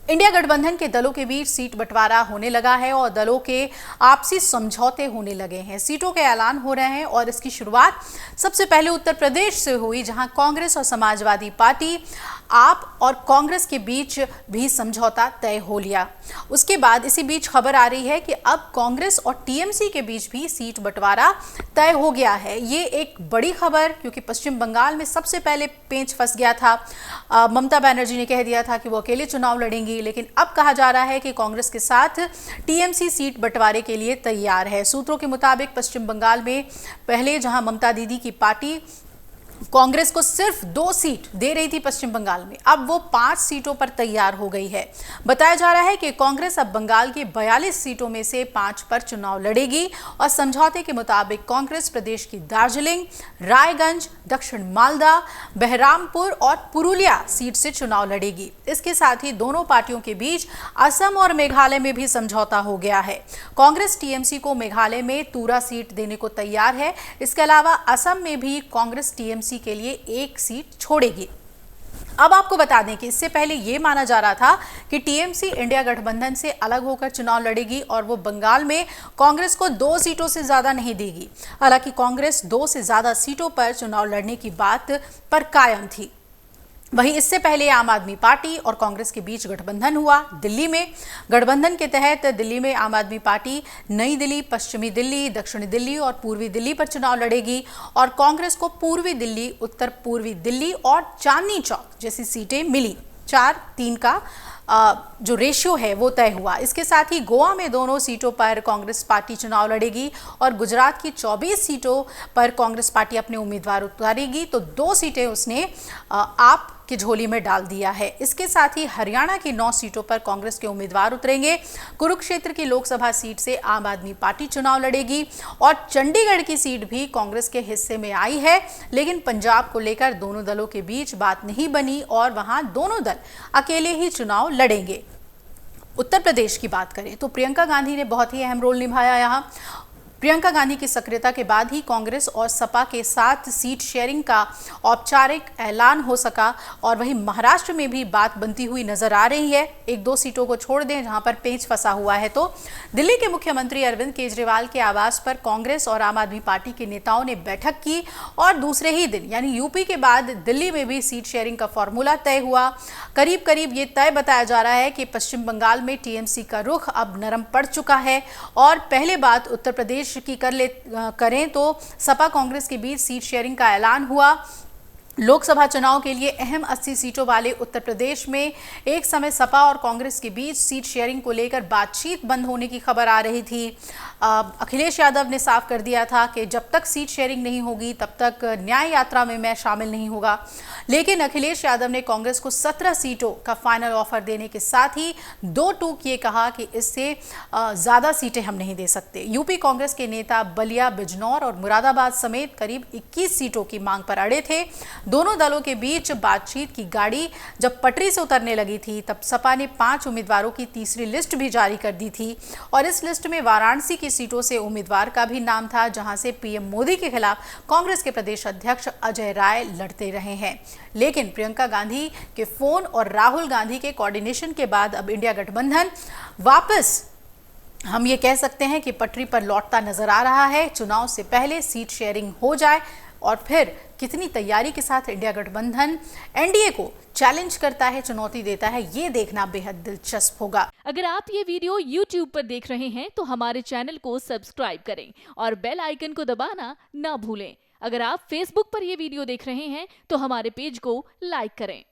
India गठबंधन के दलों के बीच सीट बंटवारा होने लगा है और दलों के आपसी समझौते होने लगे हैं। सीटों के ऐलान हो रहे हैं और इसकी शुरुआत सबसे पहले उत्तर प्रदेश से हुई, जहां कांग्रेस और समाजवादी पार्टी आप और कांग्रेस के बीच भी समझौता तय हो लिया। उसके बाद इसी बीच खबर आ रही है कि अब कांग्रेस और टीएमसी के बीच भी सीट बंटवारा तय हो गया है। ये एक बड़ी खबर, क्योंकि पश्चिम बंगाल में सबसे पहले पेंच फंस गया था। ममता बनर्जी ने कह दिया था कि वो अकेले चुनाव लड़ेंगी, लेकिन अब कहा जा रहा है कि कांग्रेस के साथ टीएमसी सीट बंटवारे के लिए तैयार है। सूत्रों के मुताबिक पश्चिम बंगाल में पहले जहां ममता दीदी की पार्टी कांग्रेस को सिर्फ 2 सीट दे रही थी पश्चिम बंगाल में, अब वो 5 सीटों पर तैयार हो गई है। बताया जा रहा है कि कांग्रेस अब बंगाल की 42 सीटों में से 5 पर चुनाव लड़ेगी और समझौते के मुताबिक कांग्रेस प्रदेश की दार्जिलिंग, रायगंज, दक्षिण मालदा, बहरामपुर और पुरुलिया सीट से चुनाव लड़ेगी। इसके साथ ही दोनों पार्टियों के बीच असम और मेघालय में भी समझौता हो गया है। कांग्रेस टीएमसी को मेघालय में तूरा सीट देने को तैयार है। इसके अलावा असम में भी कांग्रेस टीएमसी के लिए 1 सीट छोड़ेगी। अब आपको बता दें कि इससे पहले यह माना जा रहा था कि टीएमसी इंडिया गठबंधन से अलग होकर चुनाव लड़ेगी और वो बंगाल में कांग्रेस को 2 सीटों से ज्यादा नहीं देगी। हालांकि कांग्रेस 2 से ज्यादा सीटों पर चुनाव लड़ने की बात पर कायम थी। वहीं इससे पहले आम आदमी पार्टी और कांग्रेस के बीच गठबंधन हुआ दिल्ली में। गठबंधन के तहत दिल्ली में आम आदमी पार्टी नई दिल्ली, पश्चिमी दिल्ली, दक्षिणी दिल्ली और पूर्वी दिल्ली पर चुनाव लड़ेगी और कांग्रेस को पूर्वी दिल्ली, उत्तर पूर्वी दिल्ली और चांदनी चौक जैसी सीटें मिली। 4-3 का जो रेशियो है वो तय हुआ। इसके साथ ही गोवा में दोनों सीटों पर कांग्रेस पार्टी चुनाव लड़ेगी और गुजरात की 24 सीटों पर कांग्रेस पार्टी अपने उम्मीदवार उतारेगी, तो 2 सीटें उसने आप की झोली में डाल दिया है। इसके साथ ही हरियाणा की 9 सीटों पर कांग्रेस के उम्मीदवार उतरेंगे। कुरुक्षेत्र की लोकसभा सीट से आम आदमी पार्टी चुनाव लड़ेगी और चंडीगढ़ की सीट भी कांग्रेस के हिस्से में आई है, लेकिन पंजाब को लेकर दोनों दलों के बीच बात नहीं बनी और वहां दोनों दल अकेले ही चुनाव लड़ेंगे। उत्तर प्रदेश की बात करें तो प्रियंका गांधी ने बहुत ही अहम रोल निभाया। यहाँ प्रियंका गांधी की सक्रियता के बाद ही कांग्रेस और सपा के साथ सीट शेयरिंग का औपचारिक ऐलान हो सका और वहीं महाराष्ट्र में भी बात बनती हुई नजर आ रही है। 1-2 सीटों को छोड़ दें जहां पर पेंच फंसा हुआ है, तो दिल्ली के मुख्यमंत्री अरविंद केजरीवाल के आवास पर कांग्रेस और आम आदमी पार्टी के नेताओं ने बैठक की और दूसरे ही दिन यानी यूपी के बाद दिल्ली में भी सीट शेयरिंग का फॉर्मूला तय हुआ। करीब करीब ये तय बताया जा रहा है कि पश्चिम बंगाल में टीएमसी का रुख अब नरम पड़ चुका है और पहले बात उत्तर प्रदेश की करें तो सपा कांग्रेस के बीच सीट शेयरिंग का ऐलान हुआ। लोकसभा चुनाव के लिए अहम 80 सीटों वाले उत्तर प्रदेश में एक समय सपा और कांग्रेस के बीच सीट शेयरिंग को लेकर बातचीत बंद होने की खबर आ रही थी। अखिलेश यादव ने साफ कर दिया था कि जब तक सीट शेयरिंग नहीं होगी तब तक न्याय यात्रा में मैं शामिल नहीं होगा, लेकिन अखिलेश यादव ने कांग्रेस को 17 सीटों का फाइनल ऑफर देने के साथ ही 2 टूक ये कहा कि इससे ज़्यादा सीटें हम नहीं दे सकते। यूपी कांग्रेस के नेता बलिया, बिजनौर और मुरादाबाद समेत करीब 21 सीटों की मांग पर अड़े थे। दोनों दलों के बीच बातचीत की गाड़ी जब पटरी से उतरने लगी थी तब सपा ने 5 उम्मीदवारों की तीसरी लिस्ट भी जारी कर दी थी और इस लिस्ट में वाराणसी की सीटों से उम्मीदवार का भी नाम था, जहां से पीएम मोदी के खिलाफ कांग्रेस के प्रदेश अध्यक्ष अजय राय लड़ते रहे हैं। लेकिन प्रियंका गांधी के फोन और राहुल गांधी के कोऑर्डिनेशन के बाद अब इंडिया गठबंधन वापस हम ये कह सकते हैं कि पटरी पर लौटता नजर आ रहा है। चुनाव से पहले सीट शेयरिंग हो जाए और फिर कितनी तैयारी के साथ इंडिया गठबंधन एनडीए को चैलेंज करता है, चुनौती देता है, ये देखना बेहद दिलचस्प होगा। अगर आप ये वीडियो YouTube पर देख रहे हैं तो हमारे चैनल को सब्सक्राइब करें और बेल आइकन को दबाना ना भूलें। अगर आप Facebook पर ये वीडियो देख रहे हैं तो हमारे पेज को लाइक करें।